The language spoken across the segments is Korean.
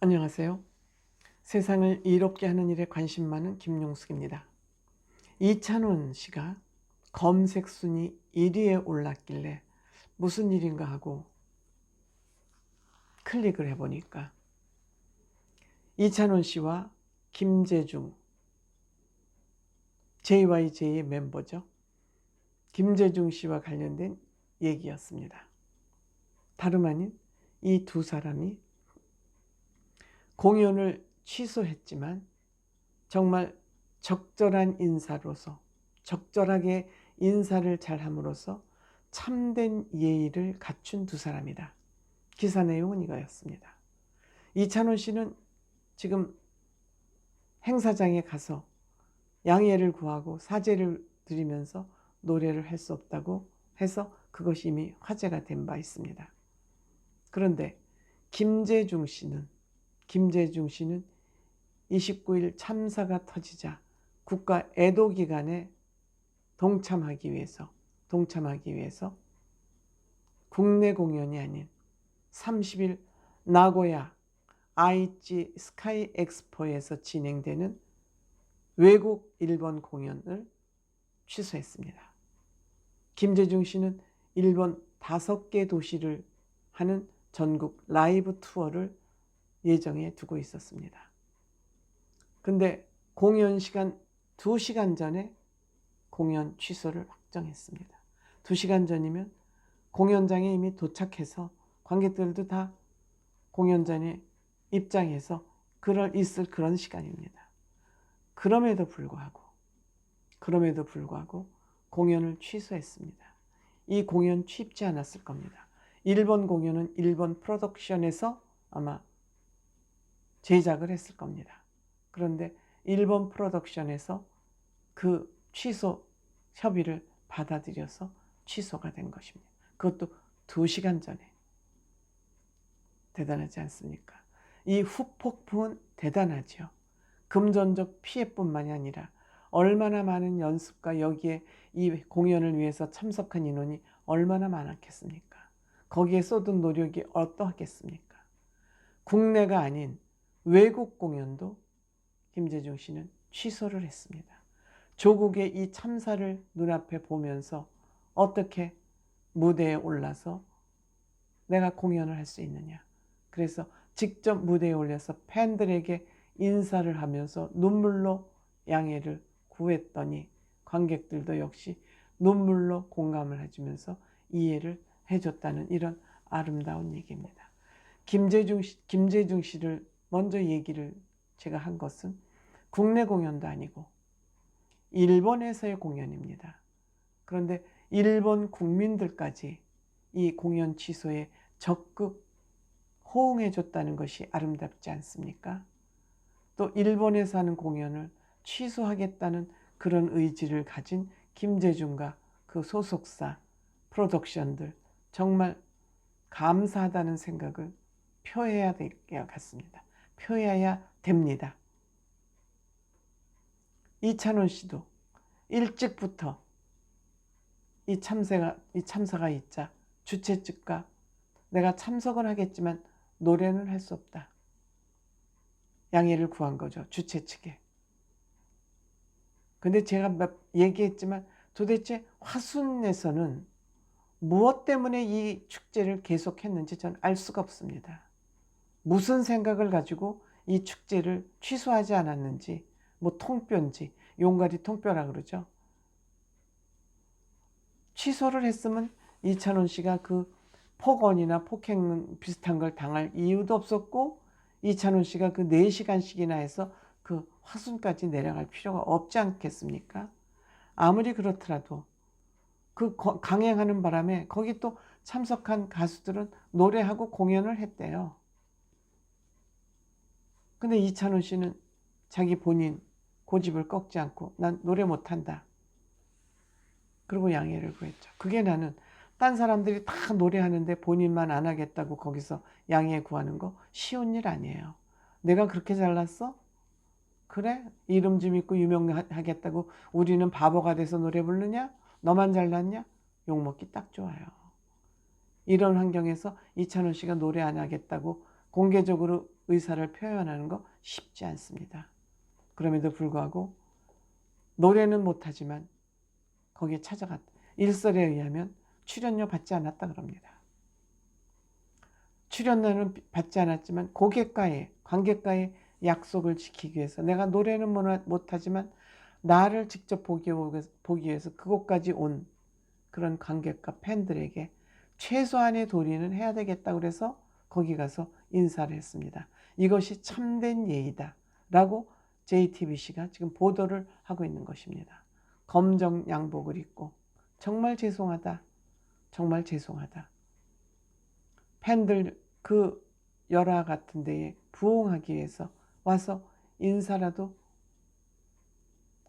안녕하세요. 세상을 이롭게 하는 일에 관심 많은 김용숙입니다. 이찬원 씨가 검색 순위 1위에 올랐길래 무슨 일인가 하고 클릭을 해보니까 이찬원 씨와 김재중, JYJ의 멤버죠. 김재중 씨와 관련된 얘기였습니다. 다름 아닌 이 두 사람이 공연을 취소했지만 정말 적절한 인사로서, 적절하게 인사를 잘함으로써 참된 예의를 갖춘 두 사람이다. 기사 내용은 이거였습니다. 이찬원 씨는 지금 행사장에 가서 양해를 구하고 사죄를 드리면서 노래를 할 수 없다고 해서 그것이 이미 화제가 된 바 있습니다. 그런데 김재중 씨는 29일 참사가 터지자 국가 애도 기간에 동참하기 위해서 국내 공연이 아닌 30일 나고야 아이치 스카이 엑스포에서 진행되는 외국 일본 공연을 취소했습니다. 김재중 씨는 일본 5개 도시를 하는 전국 라이브 투어를 예정해 두고 있었습니다. 근데 공연 시간 2시간 전에 공연 취소를 확정했습니다. 2시간 전이면 공연장에 이미 도착해서 관객들도 다 공연장에 입장해서 있을 그런 시간입니다. 그럼에도 불구하고 공연을 취소했습니다. 이 공연 쉽지 않았을 겁니다. 일본 공연은 일본 프로덕션에서 아마 제작을 했을 겁니다. 그런데 일본 프로덕션에서 그 취소 협의를 받아들여서 취소가 된 것입니다. 그것도 2시간 전에. 대단하지 않습니까? 이 후폭풍은 대단하죠. 금전적 피해뿐만이 아니라 얼마나 많은 연습과 여기에 이 공연을 위해서 참석한 인원이 얼마나 많았겠습니까? 거기에 쏟은 노력이 어떠하겠습니까? 국내가 아닌 외국 공연도 김재중 씨는 취소를 했습니다. 조국의 이 참사를 눈앞에 보면서 어떻게 무대에 올라서 내가 공연을 할 수 있느냐. 그래서 직접 무대에 올려서 팬들에게 인사를 하면서 눈물로 양해를 구했더니 관객들도 역시 눈물로 공감을 해주면서 이해를 해줬다는 이런 아름다운 얘기입니다. 김재중 씨를 먼저 얘기를 제가 한 것은 국내 공연도 아니고 일본에서의 공연입니다. 그런데 일본 국민들까지 이 공연 취소에 적극 호응해줬다는 것이 아름답지 않습니까? 또 일본에서 하는 공연을 취소하겠다는 그런 의지를 가진 김재중과 그 소속사 프로덕션들 정말 감사하다는 생각을 표해야 될 것 같습니다. 표해야 됩니다. 이찬원 씨도 일찍부터 이 참사가 있자 주최 측과 내가 참석은 하겠지만 노래는 할 수 없다. 양해를 구한 거죠. 주최 측에. 근데 제가 얘기했지만 도대체 화순에서는 무엇 때문에 이 축제를 계속했는지 전 알 수가 없습니다. 무슨 생각을 가지고 이 축제를 취소하지 않았는지, 뭐 통뼈인지, 용가리 통뼈라 그러죠. 취소를 했으면 이찬원 씨가 그 폭언이나 폭행 비슷한 걸 당할 이유도 없었고, 이찬원 씨가 그 4시간씩이나 해서 그 화순까지 내려갈 필요가 없지 않겠습니까? 아무리 그렇더라도 그 강행하는 바람에 거기 또 참석한 가수들은 노래하고 공연을 했대요. 근데 이찬원 씨는 자기 본인 고집을 꺾지 않고 난 노래 못한다. 그리고 양해를 구했죠. 그게 나는 딴 사람들이 다 노래하는데 본인만 안 하겠다고 거기서 양해 구하는 거 쉬운 일 아니에요. 내가 그렇게 잘났어? 그래? 이름 좀 있고 유명하겠다고 우리는 바보가 돼서 노래 부르냐? 너만 잘났냐? 욕먹기 딱 좋아요. 이런 환경에서 이찬원 씨가 노래 안 하겠다고 공개적으로 의사를 표현하는 거 쉽지 않습니다. 그럼에도 불구하고 노래는 못하지만 거기에 찾아갔다. 일설에 의하면 출연료 받지 않았다 그럽니다. 출연료는 받지 않았지만 고객과의 관객과의 약속을 지키기 위해서 내가 노래는 못하지만 나를 직접 보기 위해서 그곳까지 온 그런 관객과 팬들에게 최소한의 도리는 해야 되겠다 그래서 거기 가서 인사를 했습니다. 이것이 참된 예의다 라고 JTBC가 지금 보도를 하고 있는 것입니다. 검정 양복을 입고 정말 죄송하다. 정말 죄송하다. 팬들 그 열화 같은 데에 부응하기 위해서 와서 인사라도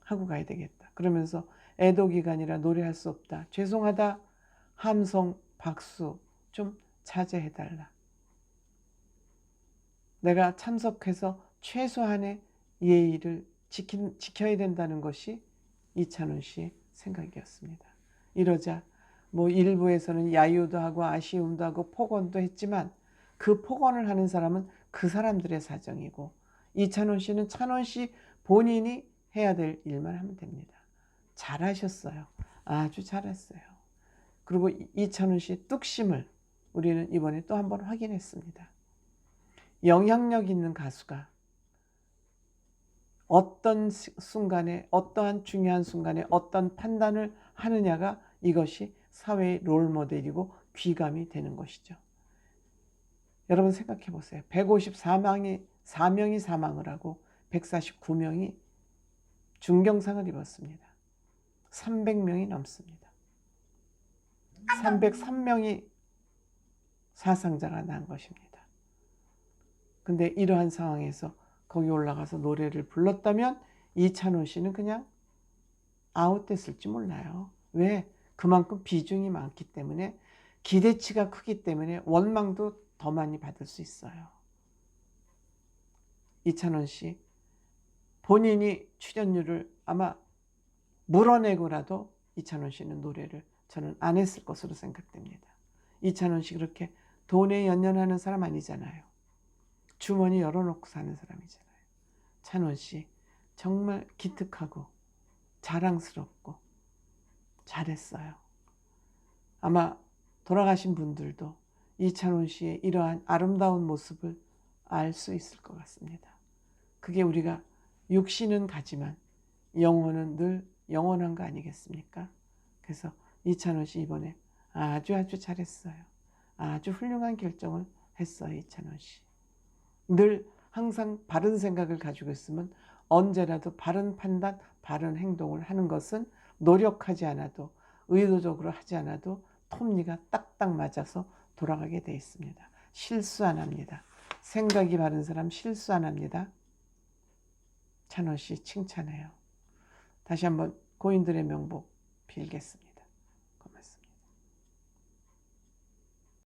하고 가야 되겠다. 그러면서 애도기간이라 노래할 수 없다. 죄송하다. 함성, 박수 좀 자제해달라. 내가 참석해서 최소한의 예의를 지켜야 된다는 것이 이찬원 씨의 생각이었습니다. 이러자 뭐 일부에서는 야유도 하고 아쉬움도 하고 폭언도 했지만 그 폭언을 하는 사람은 그 사람들의 사정이고 이찬원 씨는 찬원 씨 본인이 해야 될 일만 하면 됩니다. 잘하셨어요. 아주 잘했어요. 그리고 이찬원 씨의 뚝심을 우리는 이번에 또 한 번 확인했습니다. 영향력 있는 가수가 어떤 순간에 어떠한 중요한 순간에 어떤 판단을 하느냐가 이것이 사회의 롤모델이고 귀감이 되는 것이죠. 여러분 생각해 보세요. 154명이 사망을 하고 149명이 중경상을 입었습니다. 300명이 넘습니다. 303명이 사상자가 난 것입니다. 근데 이러한 상황에서 거기 올라가서 노래를 불렀다면 이찬원 씨는 그냥 아웃됐을지 몰라요. 왜? 그만큼 비중이 많기 때문에 기대치가 크기 때문에 원망도 더 많이 받을 수 있어요. 이찬원 씨 본인이 출연료를 아마 물어내고라도 이찬원 씨는 노래를 저는 안 했을 것으로 생각됩니다. 이찬원 씨 그렇게 돈에 연연하는 사람 아니잖아요. 주머니 열어놓고 사는 사람이잖아요. 찬원 씨 정말 기특하고 자랑스럽고 잘했어요. 아마 돌아가신 분들도 이찬원 씨의 이러한 아름다운 모습을 알 수 있을 것 같습니다. 그게 우리가 육신은 가지만 영혼은 늘 영원한 거 아니겠습니까? 그래서 이찬원 씨 이번에 아주 잘했어요. 아주 훌륭한 결정을 했어요. 이찬원 씨. 늘 항상 바른 생각을 가지고 있으면 언제라도 바른 판단, 바른 행동을 하는 것은 노력하지 않아도 의도적으로 하지 않아도 톱니가 딱딱 맞아서 돌아가게 돼 있습니다. 실수 안 합니다. 생각이 바른 사람 실수 안 합니다. 찬원 씨 칭찬해요. 다시 한번 고인들의 명복 빌겠습니다.